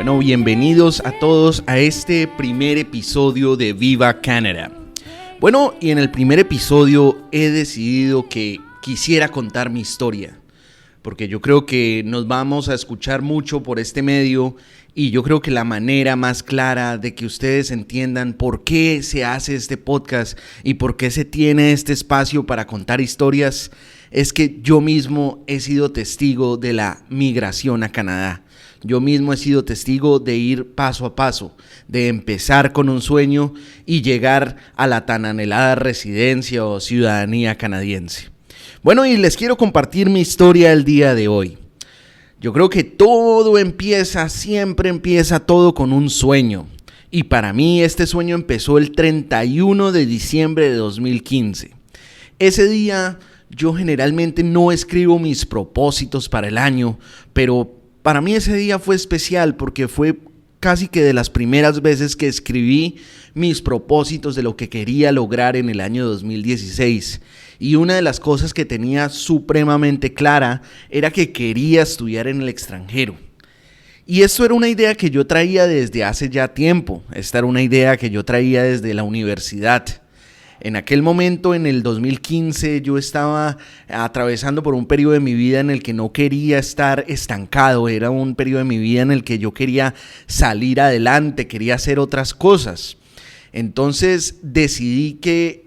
Bueno, bienvenidos a todos a este primer episodio de Viva Canadá. Bueno, y en el primer episodio he decidido que quisiera contar mi historia, porque yo creo que nos vamos a escuchar mucho por este medio y yo creo que la manera más clara de que ustedes entiendan por qué se hace este podcast y por qué se tiene este espacio para contar historias es que yo mismo he sido testigo de la migración a Canadá. Yo mismo he sido testigo de ir paso a paso, de empezar con un sueño y llegar a la tan anhelada residencia o ciudadanía canadiense. Bueno, y les quiero compartir mi historia el día de hoy. Yo creo que siempre empieza todo con un sueño. Y para mí este sueño empezó el 31 de diciembre de 2015. Ese día yo generalmente no escribo mis propósitos para el año, pero para mí ese día fue especial porque fue casi que de las primeras veces que escribí mis propósitos de lo que quería lograr en el año 2016. Y una de las cosas que tenía supremamente clara era que quería estudiar en el extranjero. Y esto era una idea que yo traía desde hace ya tiempo. Esta era una idea que yo traía desde la universidad. En aquel momento, en el 2015, yo estaba atravesando por un periodo de mi vida en el que no quería estar estancado. Era un periodo de mi vida en el que yo quería salir adelante, quería hacer otras cosas. Entonces decidí que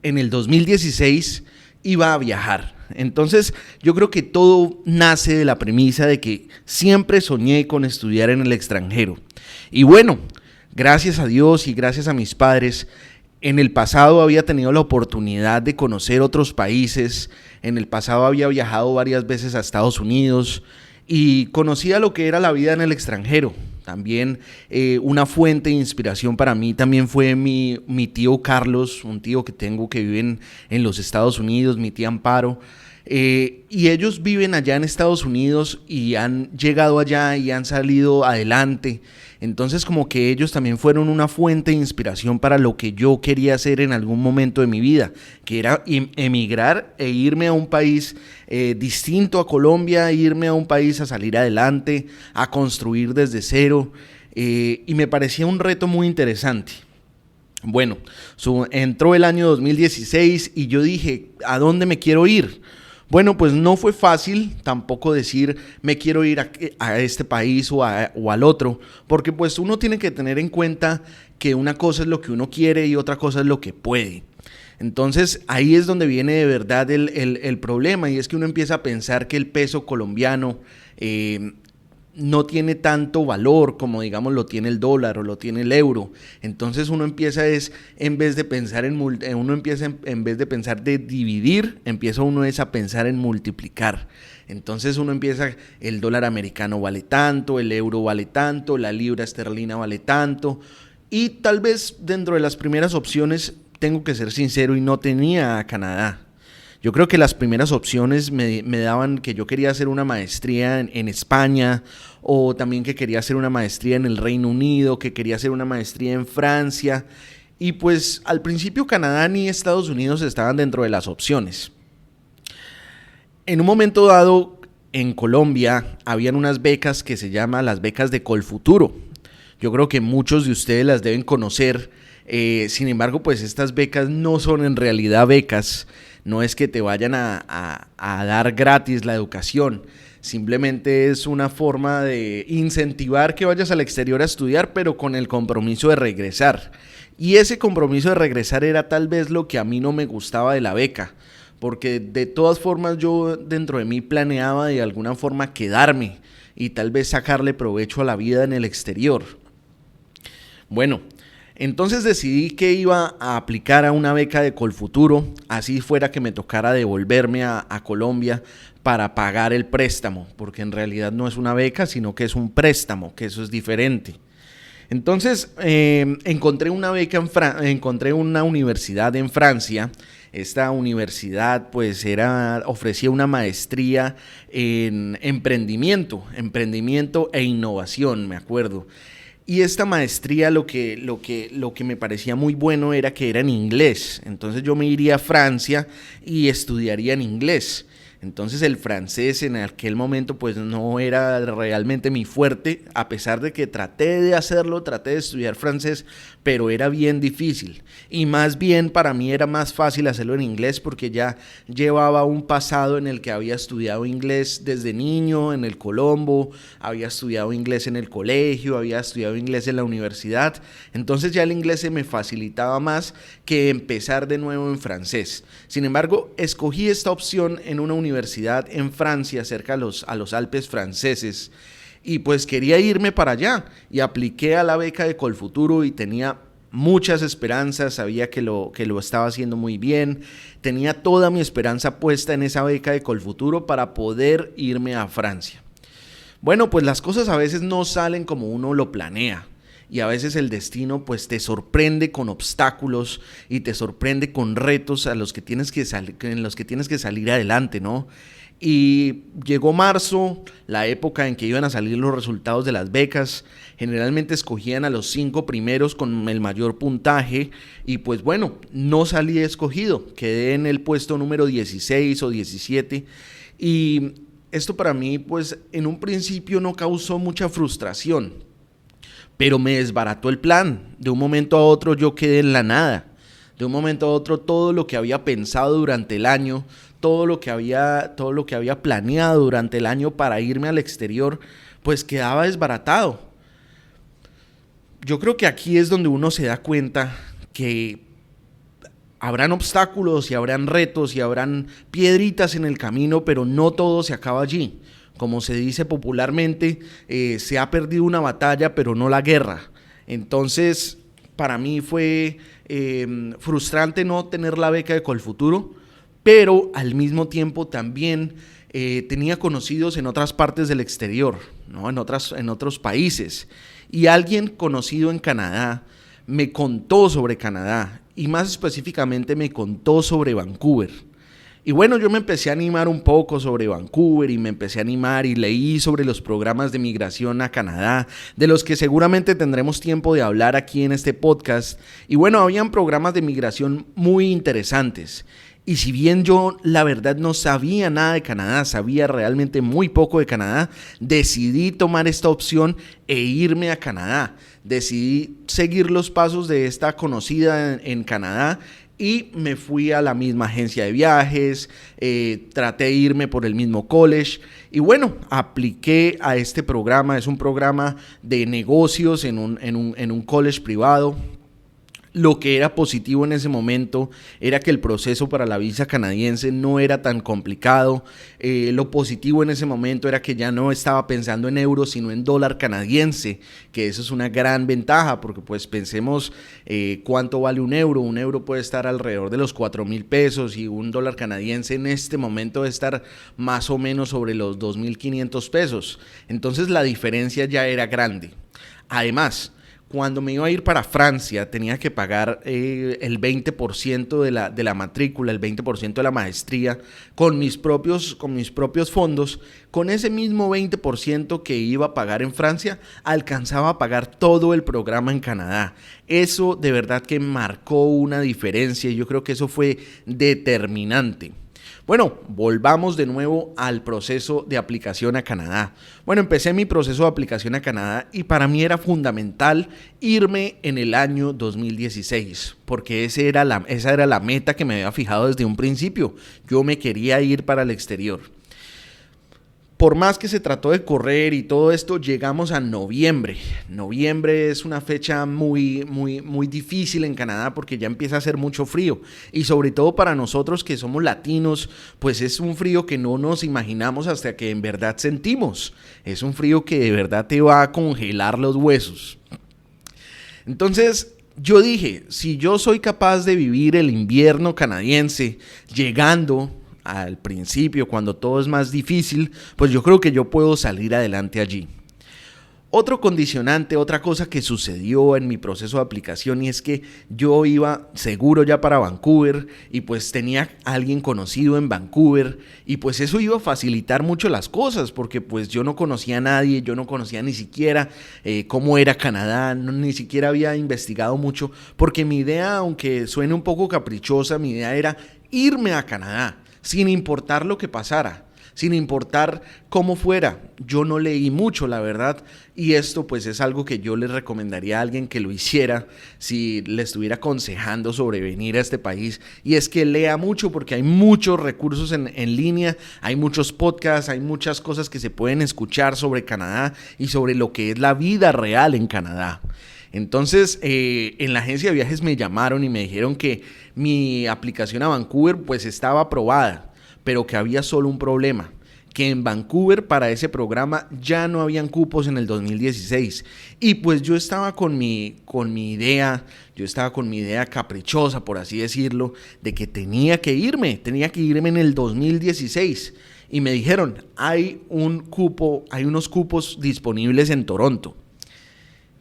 en el 2016 iba a viajar. Entonces yo creo que todo nace de la premisa de que siempre soñé con estudiar en el extranjero. Y bueno, gracias a Dios y gracias a mis padres, en el pasado había tenido la oportunidad de conocer otros países. En el pasado había viajado varias veces a Estados Unidos y conocía lo que era la vida en el extranjero. También una fuente de inspiración para mí también fue mi tío Carlos, un tío que tengo que vive en los Estados Unidos, mi tía Amparo. Y ellos viven allá en Estados Unidos y han llegado allá y han salido adelante. Entonces como que ellos también fueron una fuente de inspiración para lo que yo quería hacer en algún momento de mi vida, que era emigrar e irme a un país distinto a Colombia, irme a un país a salir adelante, a construir desde cero, y me parecía un reto muy interesante. Bueno, entró el año 2016 y yo dije, ¿a dónde me quiero ir? Bueno, pues no fue fácil tampoco decir me quiero ir a este país o al otro, porque pues uno tiene que tener en cuenta que una cosa es lo que uno quiere y otra cosa es lo que puede. Entonces ahí es donde viene de verdad el problema, y es que uno empieza a pensar que el peso colombiano no tiene tanto valor como digamos lo tiene el dólar o lo tiene el euro. Entonces uno empieza en vez de pensar en vez de pensar de dividir, empieza uno a pensar en multiplicar. Entonces uno empieza, el dólar americano vale tanto, el euro vale tanto, la libra esterlina vale tanto, y tal vez dentro de las primeras opciones, tengo que ser sincero, y no tenía a Canadá. Yo creo que las primeras opciones me daban que yo quería hacer una maestría en España, o también que quería hacer una maestría en el Reino Unido, que quería hacer una maestría en Francia, y pues al principio Canadá ni Estados Unidos estaban dentro de las opciones. En un momento dado, en Colombia, habían unas becas que se llaman las becas de Colfuturo. Yo creo que muchos de ustedes las deben conocer. Sin embargo, pues estas becas no son en realidad becas. No es que te vayan a dar gratis la educación, simplemente es una forma de incentivar que vayas al exterior a estudiar, pero con el compromiso de regresar. Y ese compromiso de regresar era tal vez lo que a mí no me gustaba de la beca, porque de todas formas yo dentro de mí planeaba de alguna forma quedarme y tal vez sacarle provecho a la vida en el exterior. Bueno, entonces decidí que iba a aplicar a una beca de Colfuturo, así fuera que me tocara devolverme a Colombia para pagar el préstamo, porque en realidad no es una beca, sino que es un préstamo, que eso es diferente. Entonces encontré una beca encontré una universidad en Francia. Esta universidad pues ofrecía una maestría en emprendimiento e innovación, me acuerdo. Y esta maestría lo que me parecía muy bueno era que era en inglés. Entonces yo me iría a Francia y estudiaría en inglés. Entonces el francés en aquel momento pues no era realmente mi fuerte, a pesar de que traté de hacerlo, traté de estudiar francés, pero era bien difícil. Y más bien para mí era más fácil hacerlo en inglés porque ya llevaba un pasado en el que había estudiado inglés desde niño en el Colombo, había estudiado inglés en el colegio, había estudiado inglés en la universidad. Entonces ya el inglés se me facilitaba más que empezar de nuevo en francés. Sin embargo, escogí esta opción en una universidad en Francia, cerca a los Alpes franceses, y pues quería irme para allá y apliqué a la beca de Colfuturo y tenía muchas esperanzas, sabía que lo estaba haciendo muy bien, tenía toda mi esperanza puesta en esa beca de Colfuturo para poder irme a Francia. Bueno, pues las cosas a veces no salen como uno lo planea. Y a veces el destino pues te sorprende con obstáculos y te sorprende con retos en los que tienes que salir adelante, ¿no? Y llegó marzo, la época en que iban a salir los resultados de las becas. Generalmente escogían a los 5 primeros con el mayor puntaje y pues bueno, no salí escogido, quedé en el puesto número 16 o 17 y esto para mí pues en un principio no causó mucha frustración. Pero me desbarató el plan. De un momento a otro yo quedé en la nada. De un momento a otro todo lo que había pensado durante el año, todo lo que había planeado durante el año para irme al exterior, pues quedaba desbaratado. Yo creo que aquí es donde uno se da cuenta que habrán obstáculos y habrán retos y habrán piedritas en el camino, pero no todo se acaba allí. Como se dice popularmente, se ha perdido una batalla, pero no la guerra. Entonces, para mí fue frustrante no tener la beca de Colfuturo, pero al mismo tiempo también tenía conocidos en otras partes del exterior, ¿no? en otros países. Y alguien conocido en Canadá me contó sobre Canadá y más específicamente me contó sobre Vancouver. Y bueno, yo me empecé a animar un poco sobre Vancouver y me empecé a animar y leí sobre los programas de migración a Canadá, de los que seguramente tendremos tiempo de hablar aquí en este podcast. Y bueno, habían programas de migración muy interesantes. Y si bien yo la verdad no sabía nada de Canadá, sabía realmente muy poco de Canadá, decidí tomar esta opción e irme a Canadá. Decidí seguir los pasos de esta conocida en Canadá y me fui a la misma agencia de viajes, traté de irme por el mismo college y bueno, apliqué a este programa. Es un programa de negocios en un college privado. Lo que era positivo en ese momento era que el proceso para la visa canadiense no era tan complicado. Lo positivo en ese momento era que ya no estaba pensando en euros, sino en dólar canadiense, que eso es una gran ventaja, porque pues pensemos cuánto vale un euro. Un euro puede estar alrededor de los 4,000 pesos y un dólar canadiense en este momento debe estar más o menos sobre los 2,500 pesos. Entonces la diferencia ya era grande. Además, cuando me iba a ir para Francia tenía que pagar el 20% de la matrícula, el 20% de la maestría con mis propios fondos. Con ese mismo 20% que iba a pagar en Francia, alcanzaba a pagar todo el programa en Canadá. Eso de verdad que marcó una diferencia y yo creo que eso fue determinante. Bueno, volvamos de nuevo al proceso de aplicación a Canadá. Bueno, empecé mi proceso de aplicación a Canadá y para mí era fundamental irme en el año 2016, porque esa era la meta que me había fijado desde un principio. Yo me quería ir para el exterior. Por más que se trató de correr y todo esto, llegamos a noviembre. Noviembre es una fecha muy difícil en Canadá porque ya empieza a hacer mucho frío. Y sobre todo para nosotros que somos latinos, pues es un frío que no nos imaginamos hasta que en verdad sentimos. Es un frío que de verdad te va a congelar los huesos. Entonces, yo dije, si yo soy capaz de vivir el invierno canadiense llegando al principio, cuando todo es más difícil, pues yo creo que yo puedo salir adelante allí. Otro condicionante, otra cosa que sucedió en mi proceso de aplicación y es que yo iba seguro ya para Vancouver y pues tenía a alguien conocido en Vancouver y pues eso iba a facilitar mucho las cosas porque pues yo no conocía a nadie, yo no conocía ni siquiera cómo era Canadá, ni siquiera había investigado mucho porque mi idea, aunque suene un poco caprichosa, mi idea era irme a Canadá. sin importar lo que pasara, sin importar cómo fuera. Yo no leí mucho, la verdad, y esto pues es algo que yo le recomendaría a alguien que lo hiciera si le estuviera aconsejando sobre venir a este país, y es que lea mucho porque hay muchos recursos en línea, hay muchos podcasts, hay muchas cosas que se pueden escuchar sobre Canadá y sobre lo que es la vida real en Canadá. Entonces, en la agencia de viajes me llamaron y me dijeron que mi aplicación a Vancouver pues estaba aprobada, pero que había solo un problema, que en Vancouver para ese programa ya no habían cupos en el 2016. Y pues yo estaba con mi idea, caprichosa, por así decirlo, de que tenía que irme en el 2016. Y me dijeron, hay unos cupos disponibles en Toronto.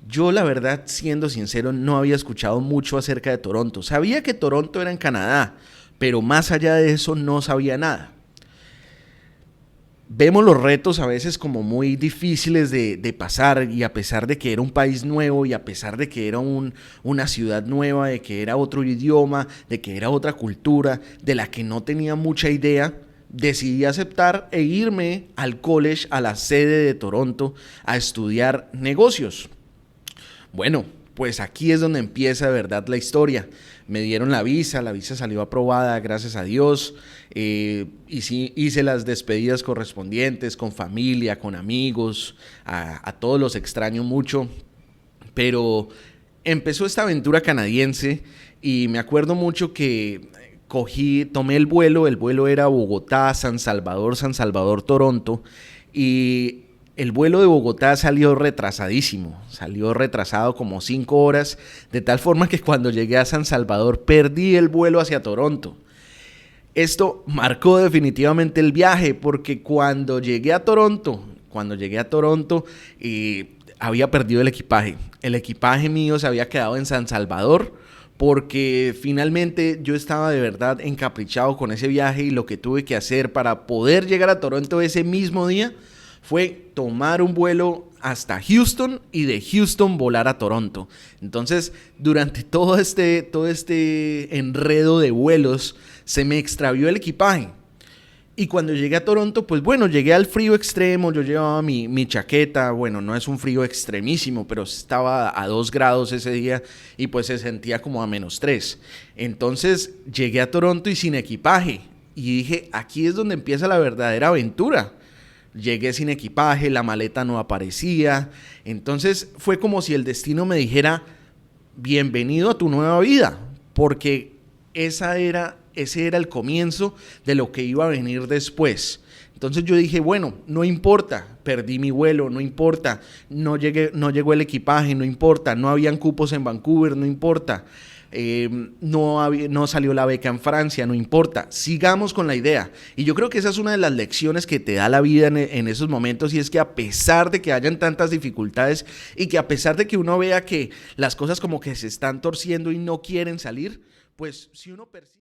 Yo, la verdad, siendo sincero, no había escuchado mucho acerca de Toronto. Sabía que Toronto era en Canadá, pero más allá de eso no sabía nada. Vemos los retos a veces como muy difíciles de pasar, y a pesar de que era un país nuevo y a pesar de que era una ciudad nueva, de que era otro idioma, de que era otra cultura, de la que no tenía mucha idea, decidí aceptar e irme al college, a la sede de Toronto, a estudiar negocios. Bueno, pues aquí es donde empieza de verdad la historia. Me dieron la visa salió aprobada, gracias a Dios. Hice las despedidas correspondientes con familia, con amigos, a todos los extraño mucho. Pero empezó esta aventura canadiense y me acuerdo mucho que tomé el vuelo era Bogotá, San Salvador, Toronto, y el vuelo de Bogotá salió retrasado como 5 horas, de tal forma que cuando llegué a San Salvador perdí el vuelo hacia Toronto. Esto marcó definitivamente el viaje, porque cuando llegué a Toronto, había perdido el equipaje. El equipaje mío se había quedado en San Salvador, porque finalmente yo estaba de verdad encaprichado con ese viaje, y lo que tuve que hacer para poder llegar a Toronto ese mismo día fue tomar un vuelo hasta Houston y de Houston volar a Toronto. Entonces, durante todo este enredo de vuelos, se me extravió el equipaje. Y cuando llegué a Toronto, pues bueno, llegué al frío extremo. Yo llevaba mi chaqueta. Bueno, no es un frío extremísimo, pero estaba a 2 grados ese día y pues se sentía como a -3. Entonces llegué a Toronto y sin equipaje. Y dije, aquí es donde empieza la verdadera aventura. Llegué sin equipaje, la maleta no aparecía. Entonces fue como si el destino me dijera, bienvenido a tu nueva vida, porque ese era el comienzo de lo que iba a venir después. Entonces yo dije, bueno, no importa, perdí mi vuelo, no importa, no llegó el equipaje, no importa, no habían cupos en Vancouver, no importa, no salió la beca en Francia, no importa, sigamos con la idea. Y yo creo que esa es una de las lecciones que te da la vida en esos momentos, y es que a pesar de que hayan tantas dificultades y que a pesar de que uno vea que las cosas como que se están torciendo y no quieren salir, pues si uno persigue